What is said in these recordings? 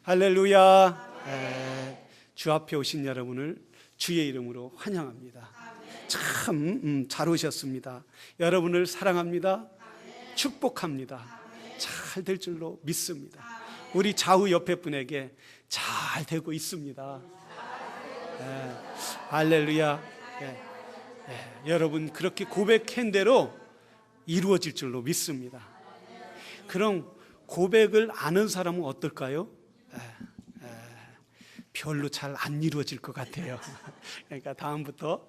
할렐루야. 주 앞에 오신 여러분을 주의 이름으로 환영합니다. 참 잘 오셨습니다. 여러분을 사랑합니다. 축복합니다. 잘 될 줄로 믿습니다. 우리 좌우 옆에 분에게 잘 되고 있습니다. 할렐루야. 여러분 그렇게 고백한 대로 이루어질 줄로 믿습니다. 그럼 고백을 아는 사람은 어떨까요? 별로 잘 안 이루어질 것 같아요. 그러니까 다음부터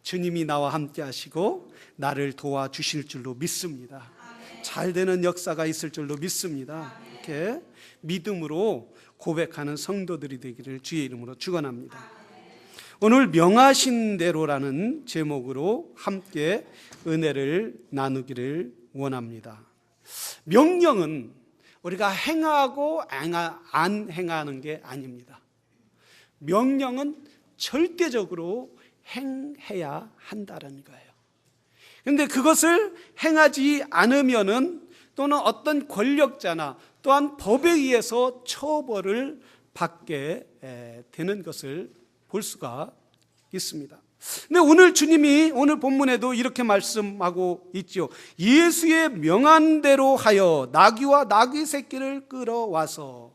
주님이 나와 함께 하시고 나를 도와주실 줄로 믿습니다. 잘 되는 역사가 있을 줄로 믿습니다. 이렇게 믿음으로 고백하는 성도들이 되기를 주의 이름으로 축원합니다. 오늘 명하신 대로라는 제목으로 함께 은혜를 나누기를 원합니다. 명령은 우리가 행하고 안 행하는 게 아닙니다. 명령은 절대적으로 행해야 한다는 거예요. 그런데 그것을 행하지 않으면은 또는 어떤 권력자나 또한 법에 의해서 처벌을 받게 되는 것을 볼 수가 있습니다. 근데 오늘 주님이 오늘 본문에도 이렇게 말씀하고 있죠. 예수의 명한 대로 하여 나귀와 나귀 새끼를 끌어와서.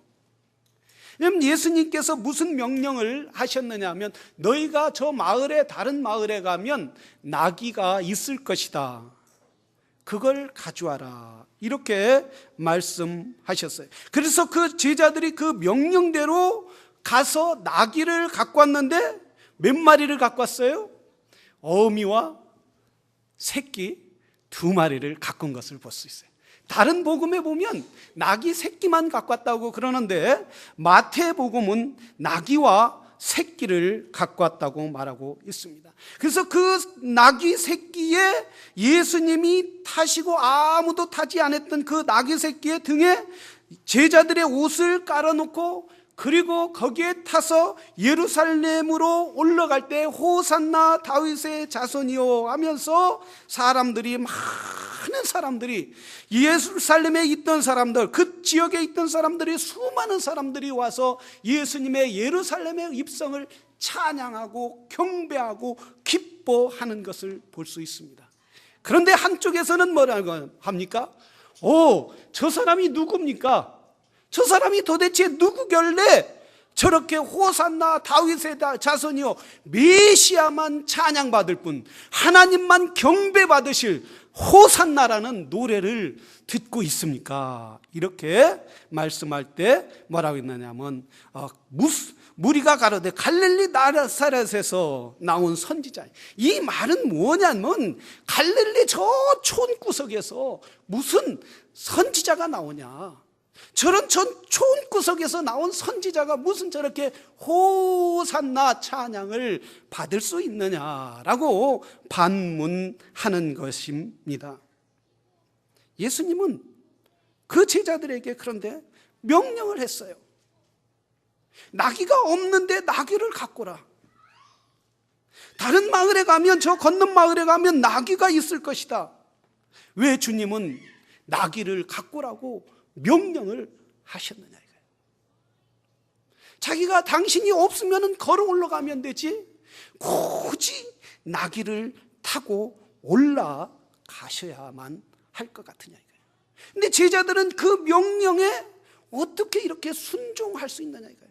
왜냐하면 예수님께서 무슨 명령을 하셨느냐 하면 너희가 저 마을에 다른 마을에 가면 나귀가 있을 것이다. 그걸 가져와라. 이렇게 말씀하셨어요. 그래서 그 제자들이 그 명령대로 가서 나귀를 갖고 왔는데 몇 마리를 갖고 왔어요? 어미와 새끼 2마리를 갖고 온 것을 볼 수 있어요. 다른 복음에 보면 나귀 새끼만 갖고 왔다고 그러는데 마태복음은 나귀와 새끼를 갖고 왔다고 말하고 있습니다. 그래서 그 나귀 새끼에 예수님이 타시고 아무도 타지 않았던 그 나귀 새끼의 등에 제자들의 옷을 깔아놓고 그리고 거기에 타서 예루살렘으로 올라갈 때 호산나 다윗의 자손이요 하면서 사람들이 많은 사람들이 예루살렘에 있던 사람들 그 지역에 있던 사람들이 수많은 사람들이 와서 예수님의 예루살렘의 입성을 찬양하고 경배하고 기뻐하는 것을 볼 수 있습니다. 그런데 한쪽에서는 뭐라고 합니까? 저 사람이 누굽니까? 저 사람이 도대체 누구길래 저렇게 호산나 다윗의 자손이요 메시아만 찬양받을 뿐 하나님만 경배받으실 호산나라는 노래를 듣고 있습니까? 이렇게 말씀할 때 뭐라고 했느냐면 무리가 가로되 갈릴리 나사렛에서 나온 선지자. 이 말은 뭐냐면 갈릴리 저 촌구석에서 무슨 선지자가 나오냐. 저런 촌구석에서 나온 선지자가 무슨 저렇게 호산나 찬양을 받을 수 있느냐라고 반문하는 것입니다. 예수님은 그 제자들에게 그런데 명령을 했어요. 나귀가 없는데 나귀를 갖고 라. 다른 마을에 가면 저 건넌 마을에 가면 나귀가 있을 것이다. 왜 주님은 나귀를 갖고 라고 명령을 하셨느냐 이거예요. 자기가 당신이 없으면 걸어 올라가면 되지 굳이 나귀를 타고 올라가셔야만 할 것 같으냐 이거예요. 근데 제자들은 그 명령에 어떻게 이렇게 순종할 수 있느냐 이거예요.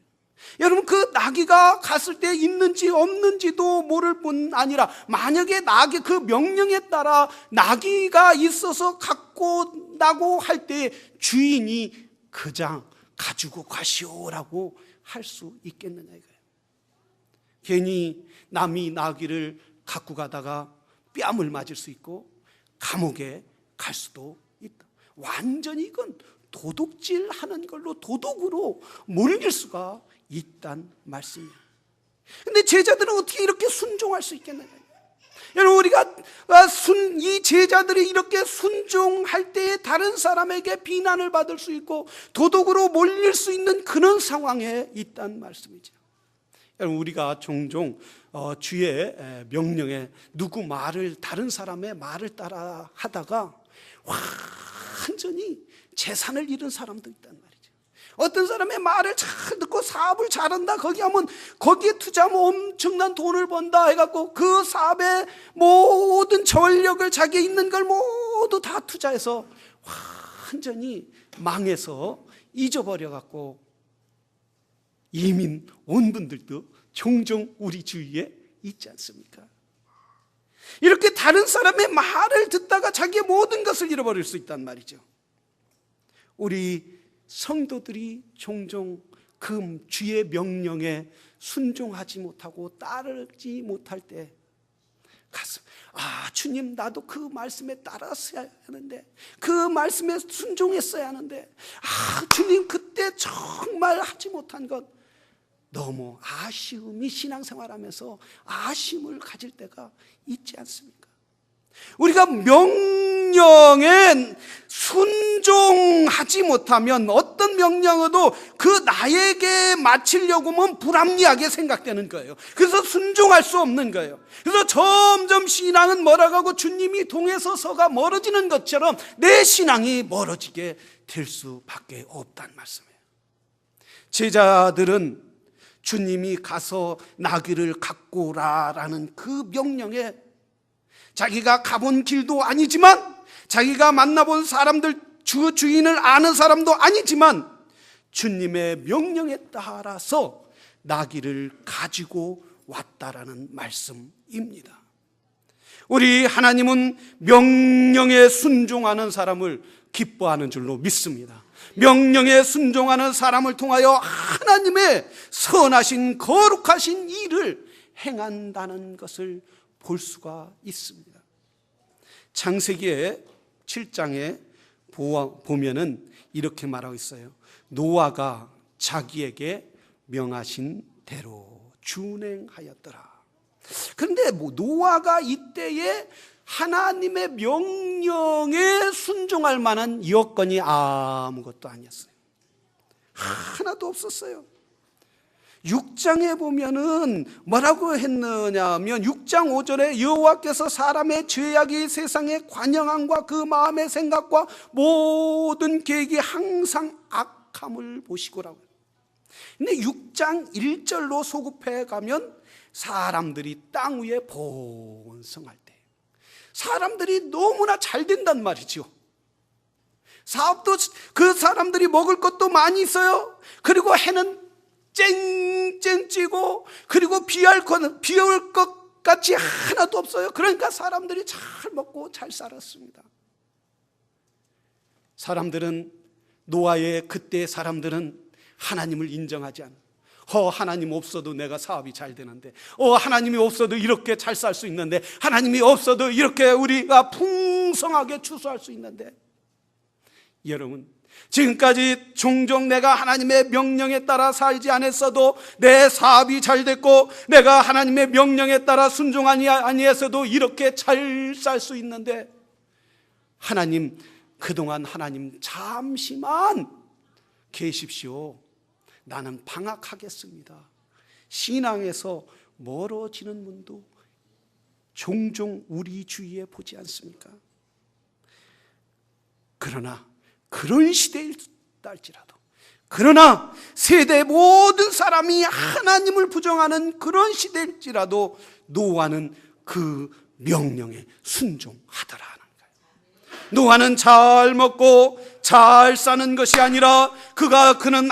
여러분 그 나귀가 갔을 때 있는지 없는지도 모를 뿐 아니라 만약에 나귀 그 명령에 따라 나귀가 있어서 갖고 나고 할 때 주인이 그장 가지고 가시오라고 할 수 있겠느냐 이거예요. 괜히 남이 나귀를 갖고 가다가 뺨을 맞을 수 있고 감옥에 갈 수도 있다. 완전히 이건 도둑질하는 걸로 도둑으로 몰릴 수가 있단 말씀이에요. 근데 제자들은 어떻게 이렇게 순종할 수 있겠느냐. 여러분 우리가 이 제자들이 이렇게 순종할 때에 다른 사람에게 비난을 받을 수 있고 도둑으로 몰릴 수 있는 그런 상황에 있단 말씀이죠. 여러분 우리가 종종 주의 명령에 누구 말을 다른 사람의 말을 따라 하다가 완전히 재산을 잃은 사람도 있단 말이죠. 어떤 사람의 말을 잘 듣고 사업을 잘한다, 거기 하면 거기에 투자하면 엄청난 돈을 번다 해갖고 그 사업에 모든 전력을, 자기에 있는 걸 모두 다 투자해서 완전히 망해서 잊어버려갖고 이민 온 분들도 종종 우리 주위에 있지 않습니까? 이렇게 다른 사람의 말을 듣다가 자기의 모든 것을 잃어버릴 수 있단 말이죠. 우리 성도들이 종종 그 주의 명령에 순종하지 못하고 따르지 못할 때 가서 주님, 나도 그 말씀에 따랐어야 하는데, 그 말씀에 순종했어야 하는데, 주님, 그때 정말 하지 못한 것, 너무 아쉬움이, 신앙생활하면서 아쉬움을 가질 때가 있지 않습니까? 우리가 명령에 순종하지 못하면 어떤 명령어도 그 나에게 맞추려고 하면 불합리하게 생각되는 거예요. 그래서 순종할 수 없는 거예요. 그래서 점점 신앙은 멀어가고 주님이 동에서서가 멀어지는 것처럼 내 신앙이 멀어지게 될 수밖에 없다는 말씀이에요. 제자들은 주님이 가서 나귀를 갖고 오라라는 그 명령에 자기가 가본 길도 아니지만, 자기가 만나본 사람들, 주인을 아는 사람도 아니지만 주님의 명령에 따라서 나귀를 가지고 왔다라는 말씀입니다. 우리 하나님은 명령에 순종하는 사람을 기뻐하는 줄로 믿습니다. 명령에 순종하는 사람을 통하여 하나님의 선하신 거룩하신 일을 행한다는 것을 볼 수가 있습니다. 창세기의 7장에 보면은 이렇게 말하고 있어요. 노아가 자기에게 명하신 대로 준행하였더라. 그런데 노아가 이때에 하나님의 명령에 순종할 만한 여건이 아무것도 아니었어요. 하나도 없었어요. 6장에 보면은 뭐라고 했느냐면 6장 5절에 여호와께서 사람의 죄악이 세상의 관영함과 그 마음의 생각과 모든 계획이 항상 악함을 보시고라고. 근데 6장 1절로 소급해 가면 사람들이 땅 위에 번성할 때, 사람들이 너무나 잘 된단 말이죠. 사업도 그 사람들이 먹을 것도 많이 있어요. 그리고 해는 쨍쨍 찌고, 그리고 비올 것 같이 하나도 없어요. 그러니까 사람들이 잘 먹고 잘 살았습니다. 사람들은, 노아의 그때 사람들은 하나님을 인정하지 않아. 하나님 없어도 내가 사업이 잘 되는데, 하나님이 없어도 이렇게 잘 살 수 있는데, 하나님이 없어도 이렇게 우리가 풍성하게 추수할 수 있는데. 여러분, 지금까지 종종 내가 하나님의 명령에 따라 살지 않았어도 내 사업이 잘 됐고, 내가 하나님의 명령에 따라 순종하지 아니했어도 이렇게 잘 살 수 있는데, 하나님, 그동안 하나님 잠시만 계십시오. 나는 방학하겠습니다. 신앙에서 멀어지는 분도 종종 우리 주위에 보지 않습니까? 그러나 그런 시대일지라도, 그러나 세대 모든 사람이 하나님을 부정하는 그런 시대일지라도 노아는 그 명령에 순종하더라는 거예요. 노아는 잘 먹고 잘 사는 것이 아니라 그는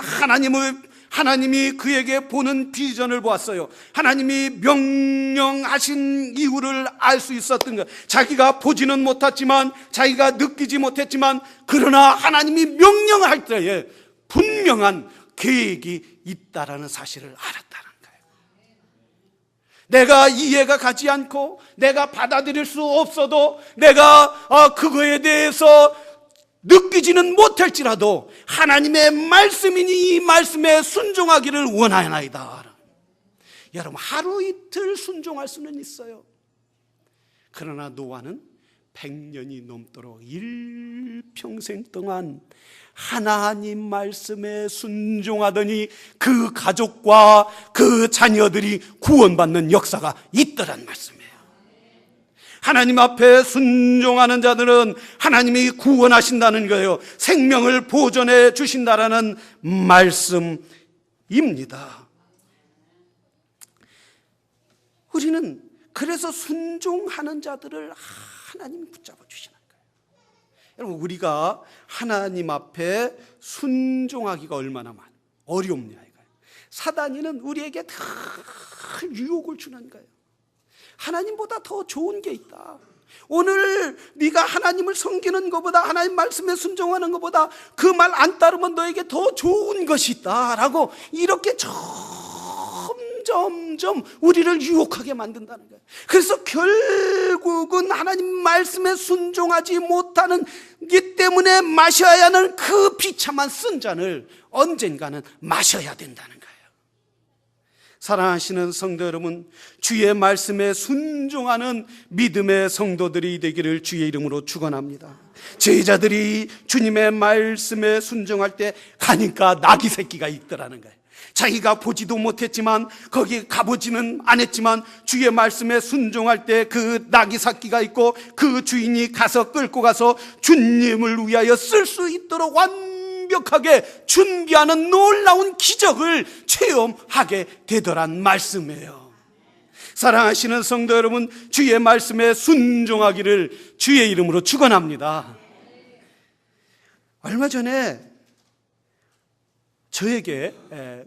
하나님이 그에게 보는 비전을 보았어요. 하나님이 명령하신 이유를 알 수 있었던 것. 자기가 보지는 못했지만, 자기가 느끼지 못했지만, 그러나 하나님이 명령할 때에 분명한 계획이 있다라는 사실을 알았다는 거예요. 내가 이해가 가지 않고 내가 받아들일 수 없어도, 내가 그거에 대해서 느끼지는 못할지라도 하나님의 말씀이니 이 말씀에 순종하기를 원하나이다. 여러분, 하루 이틀 순종할 수는 있어요. 그러나 노아는 100년이 넘도록 일평생 동안 하나님 말씀에 순종하더니 그 가족과 그 자녀들이 구원받는 역사가 있더란 말씀이에요. 하나님 앞에 순종하는 자들은 하나님이 구원하신다는 거예요. 생명을 보존해 주신다라는 말씀입니다. 우리는 그래서 순종하는 자들을 하나님이 붙잡아 주시는 거예요. 여러분, 우리가 하나님 앞에 순종하기가 얼마나 어렵냐 이거예요. 사단이는 우리에게 다 유혹을 주는 거예요. 하나님보다 더 좋은 게 있다. 오늘 네가 하나님을 섬기는 것보다, 하나님 말씀에 순종하는 것보다 그 말 안 따르면 너에게 더 좋은 것이 있다라고 이렇게 점점 우리를 유혹하게 만든다는 거예요. 그래서 결국은 하나님 말씀에 순종하지 못하는 이 때문에 마셔야 하는 그 비참한 쓴 잔을 언젠가는 마셔야 된다는 거예요. 사랑하시는 성도 여러분, 주의 말씀에 순종하는 믿음의 성도들이 되기를 주의 이름으로 축원합니다. 제자들이 주님의 말씀에 순종할 때 가니까 나귀 새끼가 있더라는 거예요. 자기가 보지도 못했지만, 거기 가보지는 않았지만 주의 말씀에 순종할 때 그 나귀 새끼가 있고 그 주인이 가서 끌고 가서 주님을 위하여 쓸 수 있도록 완벽하게 준비하는 놀라운 기적을 체험하게 되더란 말씀이에요. 사랑하시는 성도 여러분, 주의 말씀에 순종하기를 주의 이름으로 축원합니다. 얼마 전에 저에게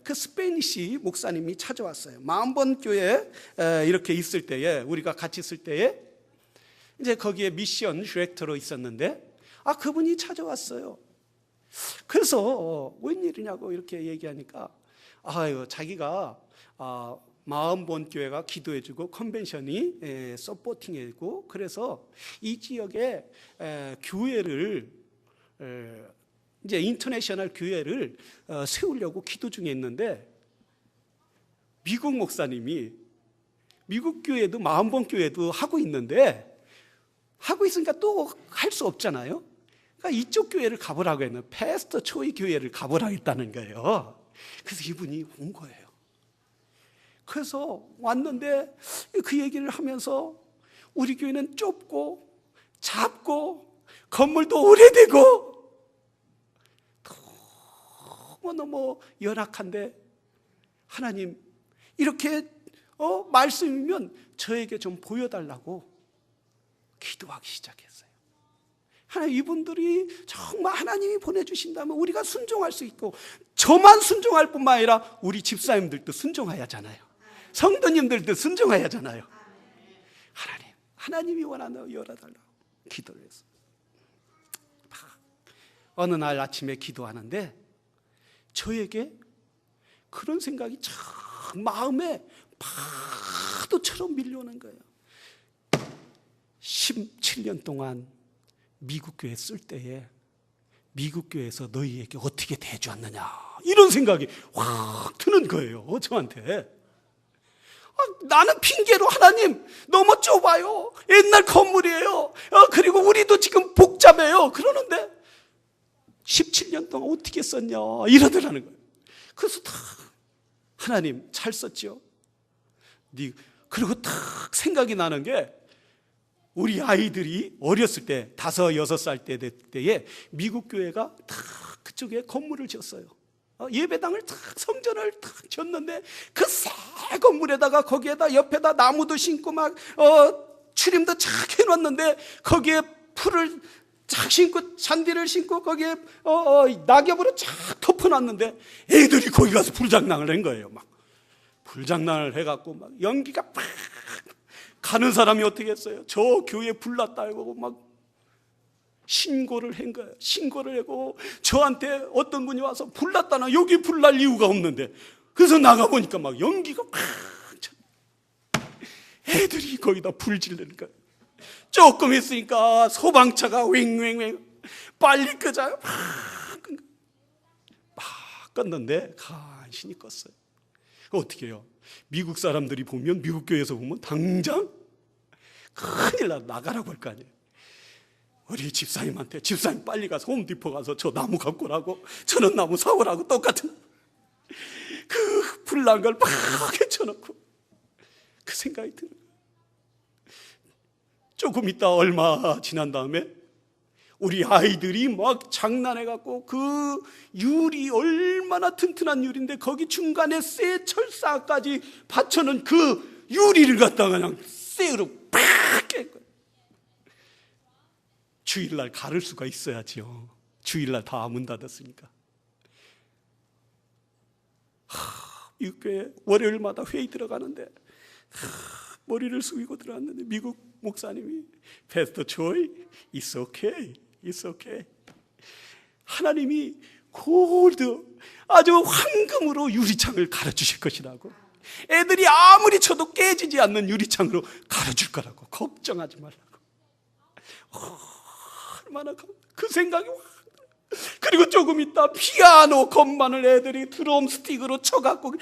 그 스페니시 목사님이 찾아왔어요. 마음번 교회 이렇게 있을 때에, 우리가 같이 있을 때에 이제 거기에 미션 디렉터로 있었는데, 그분이 찾아왔어요. 그래서 웬일이냐고 이렇게 얘기하니까 자기가 마음본 교회가 기도해주고 컨벤션이 서포팅해주고, 그래서 이 지역에 교회를 이제 인터내셔널 교회를 세우려고 기도 중에 있는데, 미국 목사님이 미국 교회도 마음본 교회도 하고 있는데, 하고 있으니까 또 할 수 없잖아요. 그러니까 이쪽 교회를 가보라고 했는, 패스터 초이 교회를 가보라고 했다는 거예요. 그래서 이분이 온 거예요. 그래서 왔는데 그 얘기를 하면서 우리 교회는 좁고 작고 건물도 오래되고 너무 열악한데, 하나님 이렇게 말씀이면 저에게 좀 보여달라고 기도하기 시작했어요. 하나님, 이분들이 정말 하나님이 보내주신다면 우리가 순종할 수 있고, 저만 순종할 뿐만 아니라 우리 집사님들도 순종해야 하잖아요. 성도님들도 순종해야 하잖아요. 하나님이 원하는 열어달라고 기도를 했어요. 어느 날 아침에 기도하는데 저에게 그런 생각이 참 마음에 파도처럼 밀려오는 거예요. 17년 동안 미국 교회 쓸 때에 미국 교회에서 너희에게 어떻게 대주었느냐, 이런 생각이 확 드는 거예요. 저한테. 나는 핑계로 하나님 너무 좁아요, 옛날 건물이에요, 그리고 우리도 지금 복잡해요 그러는데 17년 동안 어떻게 썼냐 이러더라는 거예요. 그래서 딱 하나님 잘 썼죠. 그리고 딱 생각이 나는 게, 우리 아이들이 어렸을 때 5, 6살 때에 미국 교회가 딱 그쪽에 건물을 지었어요. 예배당을 딱, 성전을 딱 지었는데 그 새 건물에다가 거기에다 옆에다 나무도 심고 막 추림도 착 해놨는데 거기에 풀을 착 심고 잔디를 심고 거기에 낙엽으로 착 덮어놨는데 애들이 거기 가서 불장난을 한 거예요. 막 불장난을 해갖고 막 연기가 팍 가는 사람이 어떻게 했어요? 저 교회 불났다 알고 막 신고를 한 거예요. 신고를 하고 저한테 어떤 분이 와서 불났다나, 여기 불날 이유가 없는데. 그래서 나가보니까 막 연기가 팍, 애들이 거기다 불 지르는 거예요. 조금 있으니까 소방차가 왱왱왱 빨리 끄자 막 껐는데 간신히 껐어요. 어떻게 해요? 미국 사람들이 보면, 미국 교회에서 보면 당장 큰일 나가라고 할 거 아니에요. 우리 집사님한테, 집사님 빨리 가서 홈디포 가서 저 나무 갖고 오라고, 저는 나무 사오라고, 똑같은 그 불난 걸 막 헤쳐놓고 그 생각이 드는 거예요. 조금 있다 얼마 지난 다음에 우리 아이들이 막 장난해갖고 그 유리 얼마나 튼튼한 유리인데 거기 중간에 쇠 철사까지 받쳐놓은 그 유리를 갖다가 그냥 쇠로 팍 깬 거예요. 주일날 가를 수가 있어야죠. 주일날 다 문 닫았으니까. 미국 교회 월요일마다 회의 들어가는데 머리를 숙이고 들어왔는데 미국 목사님이 패스터 조이, it's okay, it's okay. 하나님이 골드 아주 황금으로 유리창을 갈아주실 것이라고. 애들이 아무리 쳐도 깨지지 않는 유리창으로 갈아줄 거라고. 걱정하지 말라고. 얼마나 그 생각이 그리고 조금 있다 피아노 건반을 애들이 드럼 스틱으로 쳐갖고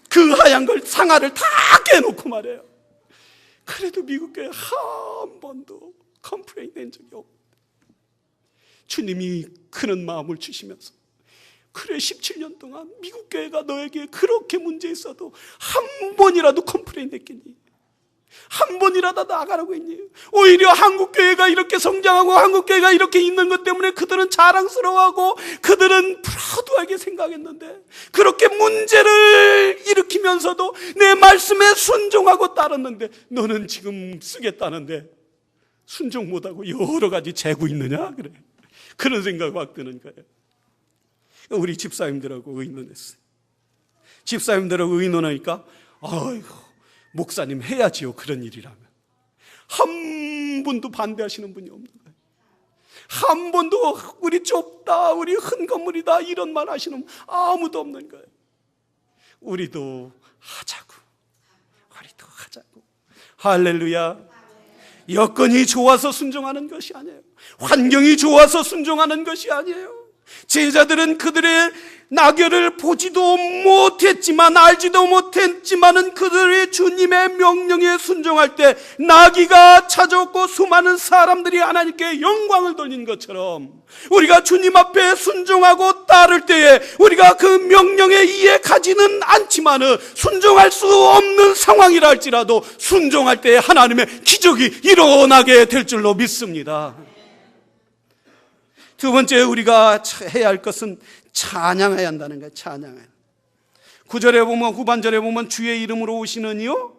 그 하얀 걸 상아를 다 깨놓고 말해요. 그래도 미국 교회 한 번도 컴플레인 낸 적이 없고 주님이 그런 마음을 주시면서 그래 17년 동안 미국 교회가 너에게 그렇게 문제 있어도 한 번이라도 컴플레인 했겠니? 한 번이라도 나가라고 했니? 오히려 한국교회가 이렇게 성장하고 한국교회가 이렇게 있는 것 때문에 그들은 자랑스러워하고 그들은 프라우드하게 생각했는데 그렇게 문제를 일으키면서도 내 말씀에 순종하고 따랐는데 너는 지금 쓰겠다는데 순종 못하고 여러 가지 재고 있느냐? 그래. 그런 생각이 막 드는 거예요. 우리 집사님들하고 의논했어요. 집사님들하고 의논하니까 아이고 목사님 해야지요. 그런 일이라면. 한 분도 반대하시는 분이 없는 거예요. 한 번도 우리 좁다, 우리 큰 건물이다 이런 말 하시는 분 아무도 없는 거예요. 우리도 하자고. 우리도 하자고. 할렐루야. 여건이 좋아서 순종하는 것이 아니에요. 환경이 좋아서 순종하는 것이 아니에요. 제자들은 그들의 나귀를 보지도 못했지만 알지도 못했지만은 그들의 주님의 명령에 순종할 때 나귀가 찾아왔고 수많은 사람들이 하나님께 영광을 돌리는 것처럼 우리가 주님 앞에 순종하고 따를 때에 우리가 그 명령에 이해가지는 않지만은 순종할 수 없는 상황이라 할지라도 순종할 때에 하나님의 기적이 일어나게 될 줄로 믿습니다. 두 번째 우리가 해야 할 것은 찬양해야 한다는 거예요. 찬양해야. 9절에 보면 후반절에 보면 주의 이름으로 오시는 이요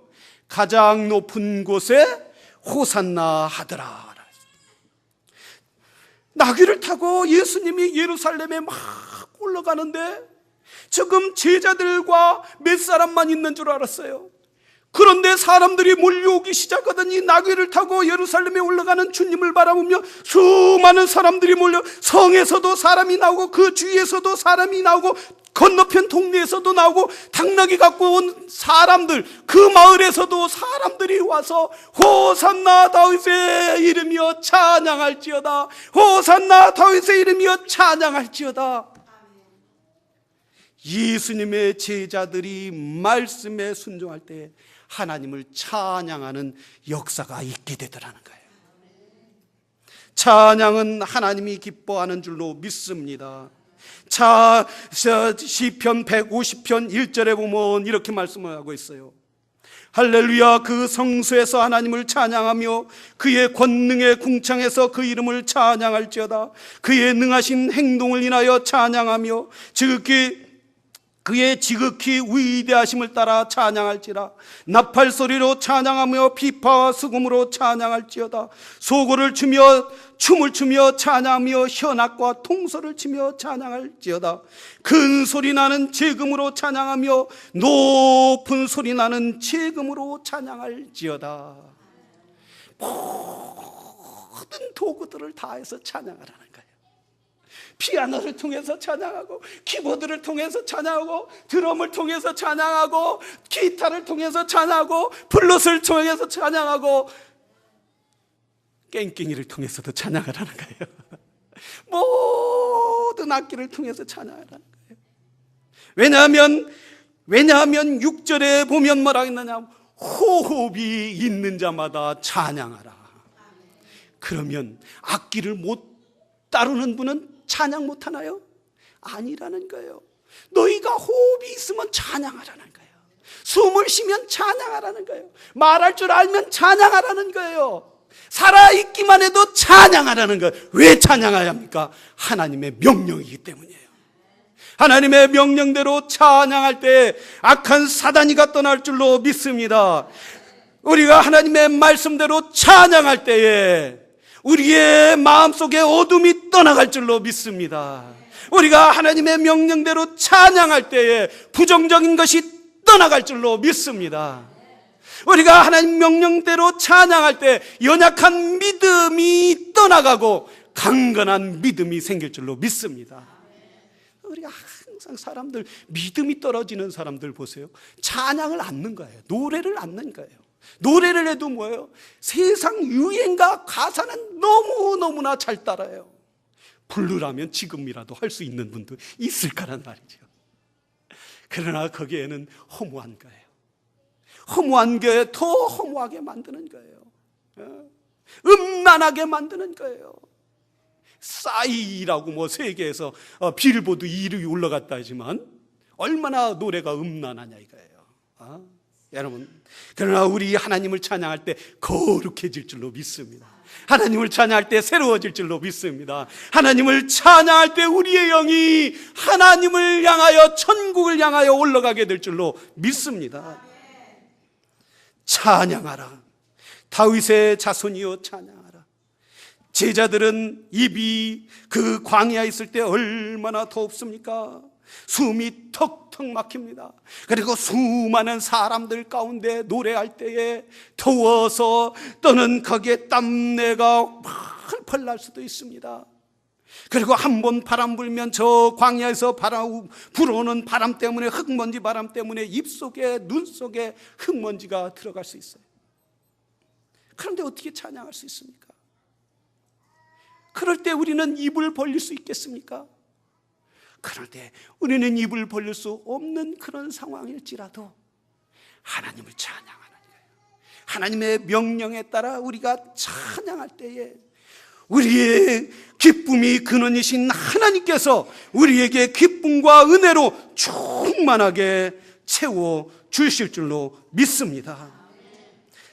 가장 높은 곳에 호산나 하더라. 나귀를 타고 예수님이 예루살렘에 막 올라가는데 지금 제자들과 몇 사람만 있는 줄 알았어요. 그런데 사람들이 몰려오기 시작하더니 나귀를 타고 예루살렘에 올라가는 주님을 바라보며 수많은 사람들이 몰려 성에서도 사람이 나오고 그 주위에서도 사람이 나오고 건너편 동네에서도 나오고 당나귀 갖고 온 사람들 그 마을에서도 사람들이 와서 호산나 다윗의 이름이여 찬양할지어다. 호산나 다윗의 이름이여 찬양할지어다. 예수님의 제자들이 말씀에 순종할 때 하나님을 찬양하는 역사가 있게 되더라는 거예요. 찬양은 하나님이 기뻐하는 줄로 믿습니다. 시편 150편 1절에 보면 이렇게 말씀을 하고 있어요. 할렐루야. 그 성소에서 하나님을 찬양하며 그의 권능의 궁창에서 그 이름을 찬양할지어다. 그의 능하신 행동을 인하여 찬양하며 그의 지극히 위대하심을 따라 찬양할지라. 나팔 소리로 찬양하며 비파와 수금으로 찬양할지어다. 소고를 추며 춤을 추며 찬양하며 현악과 통소를 치며 찬양할지어다. 큰 소리 나는 제금으로 찬양하며 높은 소리 나는 제금으로 찬양할지어다. 모든 도구들을 다해서 찬양하라는 거예요. 피아노를 통해서 찬양하고 키보드를 통해서 찬양하고 드럼을 통해서 찬양하고 기타를 통해서 찬양하고 플룻을 통해서 찬양하고 깽깽이를 통해서도 찬양하라는 거예요. 모든 악기를 통해서 찬양하라는 거예요. 왜냐하면 6절에 보면 뭐라 했느냐, 호흡이 있는 자마다 찬양하라. 그러면 악기를 못 다루는 분은 찬양 못하나요? 아니라는 거예요. 너희가 호흡이 있으면 찬양하라는 거예요. 숨을 쉬면 찬양하라는 거예요. 말할 줄 알면 찬양하라는 거예요. 살아있기만 해도 찬양하라는 것. 왜 찬양해야 합니까? 하나님의 명령이기 때문이에요. 하나님의 명령대로 찬양할 때 악한 사단이가 떠날 줄로 믿습니다. 우리가 하나님의 말씀대로 찬양할 때에 우리의 마음속에 어둠이 떠나갈 줄로 믿습니다. 우리가 하나님의 명령대로 찬양할 때에 부정적인 것이 떠나갈 줄로 믿습니다. 우리가 하나님 명령대로 찬양할 때 연약한 믿음이 떠나가고 강건한 믿음이 생길 줄로 믿습니다. 우리가 항상 사람들, 믿음이 떨어지는 사람들 보세요. 찬양을 않는 거예요. 노래를 않는 거예요. 노래를 해도 뭐예요? 세상 유행과 가사는 너무너무나 잘 따라요. 부르라면 지금이라도 할 수 있는 분도 있을 거란 말이죠. 그러나 거기에는 허무한 거예요. 허무한 게 더 허무하게 만드는 거예요. 음란하게 만드는 거예요. 싸이라고 뭐 세계에서 빌보드 1위 올라갔다 하지만 얼마나 노래가 음란하냐 이거예요. 여러분, 그러나 우리 하나님을 찬양할 때 거룩해질 줄로 믿습니다. 하나님을 찬양할 때 새로워질 줄로 믿습니다. 하나님을 찬양할 때 우리의 영이 하나님을 향하여 천국을 향하여 올라가게 될 줄로 믿습니다. 찬양하라. 다윗의 자손이여 찬양하라. 제자들은 입이 그 광야에 있을 때 얼마나 더웁습니까? 숨이 턱턱 막힙니다. 그리고 수많은 사람들 가운데 노래할 때에 더워서 또는 거기에 땀내가 펄펄 날 수도 있습니다. 그리고 한번 바람 불면 저 광야에서 불어오는 바람 때문에, 흙먼지 바람 때문에 입속에, 눈 속에 흙먼지가 들어갈 수 있어요. 그런데 어떻게 찬양할 수 있습니까? 그럴 때 우리는 입을 벌릴 수 있겠습니까? 그럴 때 우리는 입을 벌릴 수 없는 그런 상황일지라도 하나님을 찬양하는 거예요. 하나님의 명령에 따라 우리가 찬양할 때에 우리의 기쁨이 근원이신 하나님께서 우리에게 기쁨과 은혜로 충만하게 채워 주실 줄로 믿습니다.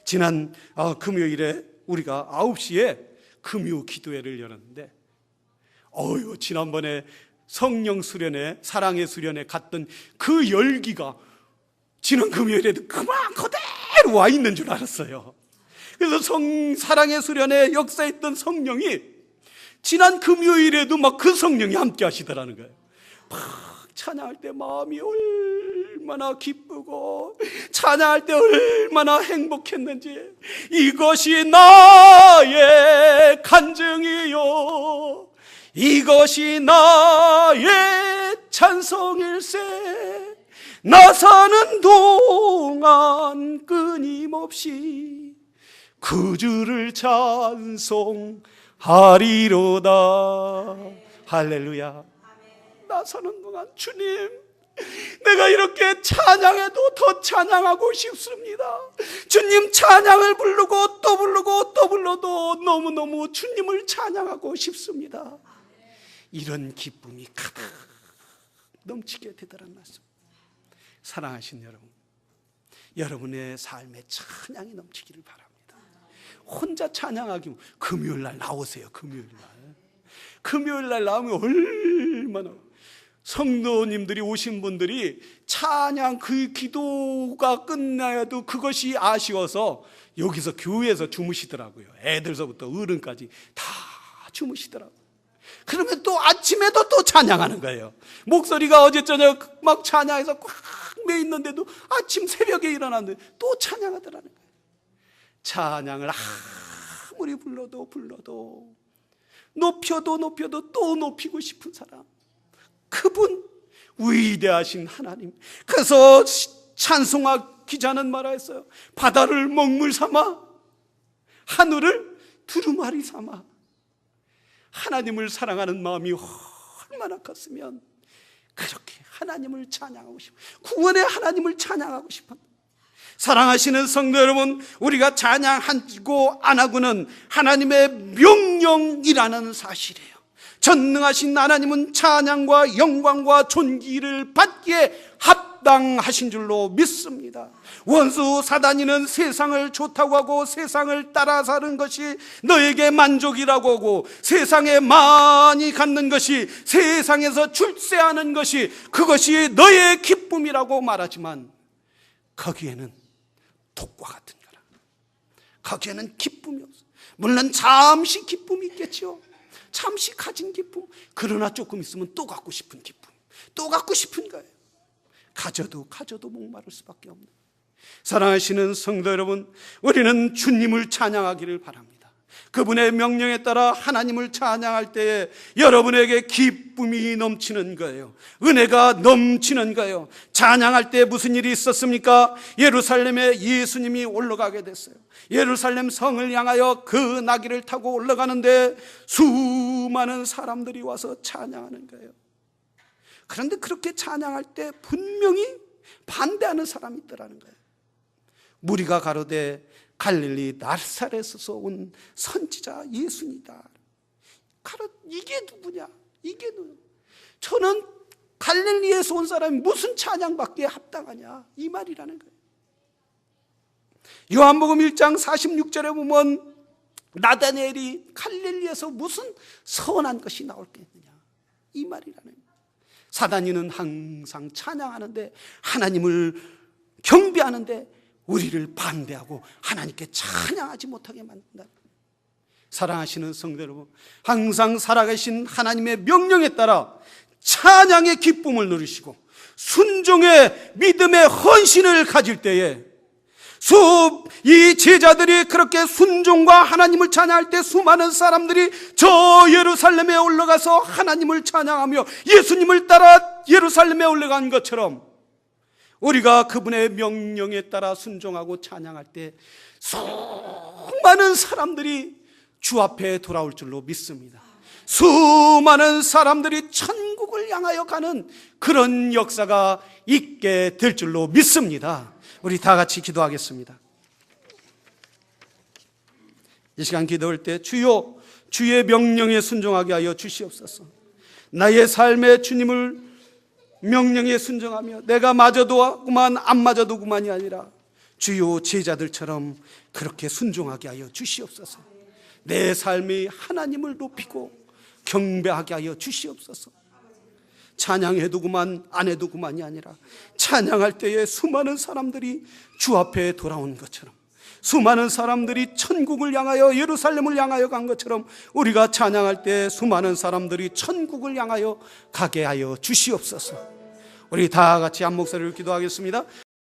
지난 금요일에 우리가 9시에 금요 기도회를 열었는데 지난번에 성령 수련회, 사랑의 수련회 갔던 그 열기가 지난 금요일에도 그만 그대로 와 있는 줄 알았어요. 그래서 사랑의 수련회 역사에 있던 성령이 지난 금요일에도 막 그 성령이 함께 하시더라는 거예요. 막 찬양할 때 마음이 얼마나 기쁘고 찬양할 때 얼마나 행복했는지, 이것이 나의 간증이요 이것이 나의 찬송일세, 나 사는 동안 끊임없이 그 주를 찬송하리로다. 할렐루야. 나 사는 동안 주님, 내가 이렇게 찬양해도 더 찬양하고 싶습니다. 주님 찬양을 부르고 또 부르고 또 불러도 너무너무 주님을 찬양하고 싶습니다. 이런 기쁨이 가득 넘치게 되더란 말씀. 사랑하신 여러분, 여러분의 삶에 찬양이 넘치기를 바랍니다. 혼자 찬양하기, 금요일날 나오세요. 금요일날 나오면 얼마나 성도님들이 오신 분들이 찬양 그 기도가 끝나야도 그것이 아쉬워서 여기서 교회에서 주무시더라고요. 애들서부터 어른까지 다 주무시더라고요. 그러면 또 아침에도 또 찬양하는 거예요. 목소리가 어제 저녁 막 찬양해서 꽉 매 있는데도 아침 새벽에 일어났는데 또 찬양하더라는 거예요. 찬양을 아무리 불러도 높여도 또 높이고 싶은 사람, 그분 위대하신 하나님. 그래서 찬송가 기자는 말했어요. 바다를 먹물 삼아 하늘을 두루마리 삼아. 하나님을 사랑하는 마음이 얼마나 컸으면 그렇게 하나님을 찬양하고 싶어, 구원의 하나님을 찬양하고 싶어. 사랑하시는 성도 여러분, 우리가 찬양하고 안 하고는 하나님의 명령이라는 사실이에요. 전능하신 하나님은 찬양과 영광과 존귀를 받기에 합당하신 마땅하신 줄로 믿습니다. 원수 사단이는 세상을 좋다고 하고 세상을 따라 사는 것이 너에게 만족이라고 하고 세상에 많이 갖는 것이, 세상에서 출세하는 것이, 그것이 너의 기쁨이라고 말하지만 거기에는 독과 같은 거라. 거기에는 기쁨이 없어. 물론 잠시 기쁨이 있겠죠. 잠시 가진 기쁨. 그러나 조금 있으면 또 갖고 싶은 기쁨, 또 갖고 싶은 거예요. 가져도 목마를 수밖에 없는. 사랑하시는 성도 여러분, 우리는 주님을 찬양하기를 바랍니다. 그분의 명령에 따라 하나님을 찬양할 때에 여러분에게 기쁨이 넘치는 거예요. 은혜가 넘치는 거예요. 찬양할 때 무슨 일이 있었습니까? 예루살렘에 예수님이 올라가게 됐어요. 예루살렘 성을 향하여 그 나귀를 타고 올라가는데 수많은 사람들이 와서 찬양하는 거예요. 그런데 그렇게 찬양할 때 분명히 반대하는 사람이 있더라는 거예요. 무리가 가로되 갈릴리 나사렛에서 온 선지자 예수니다. 이게 누구냐? 이게 누구냐? 저는 갈릴리에서 온 사람이 무슨 찬양받기에 합당하냐? 이 말이라는 거예요. 요한복음 1장 46절에 보면 나다나엘이 갈릴리에서 무슨 선한 것이 나올 게 있느냐? 이 말이라는 거예요. 사단이는 항상 찬양하는데, 하나님을 경배하는데 우리를 반대하고 하나님께 찬양하지 못하게 만든다. 사랑하시는 성도 여러분, 항상 살아계신 하나님의 명령에 따라 찬양의 기쁨을 누리시고 순종의 믿음의 헌신을 가질 때에 이 제자들이 그렇게 순종과 하나님을 찬양할 때 수많은 사람들이 저 예루살렘에 올라가서 하나님을 찬양하며 예수님을 따라 예루살렘에 올라간 것처럼 우리가 그분의 명령에 따라 순종하고 찬양할 때 수많은 사람들이 주 앞에 돌아올 줄로 믿습니다. 수많은 사람들이 천국을 향하여 가는 그런 역사가 있게 될 줄로 믿습니다. 우리 다 같이 기도하겠습니다. 이 시간 기도할 때 주여, 주의 명령에 순종하게 하여 주시옵소서. 나의 삶에 주님을 명령에 순종하며 내가 맞아도 그만 안 맞아도 그만이 아니라 주요 제자들처럼 그렇게 순종하게 하여 주시옵소서. 내 삶이 하나님을 높이고 경배하게 하여 주시옵소서. 찬양해도 그만 안 해도 그만이 아니라 찬양할 때에 수많은 사람들이 주 앞에 돌아온 것처럼, 수많은 사람들이 천국을 향하여 예루살렘을 향하여 간 것처럼 우리가 찬양할 때 수많은 사람들이 천국을 향하여 가게 하여 주시옵소서. 우리 다 같이 한 목소리로 기도하겠습니다.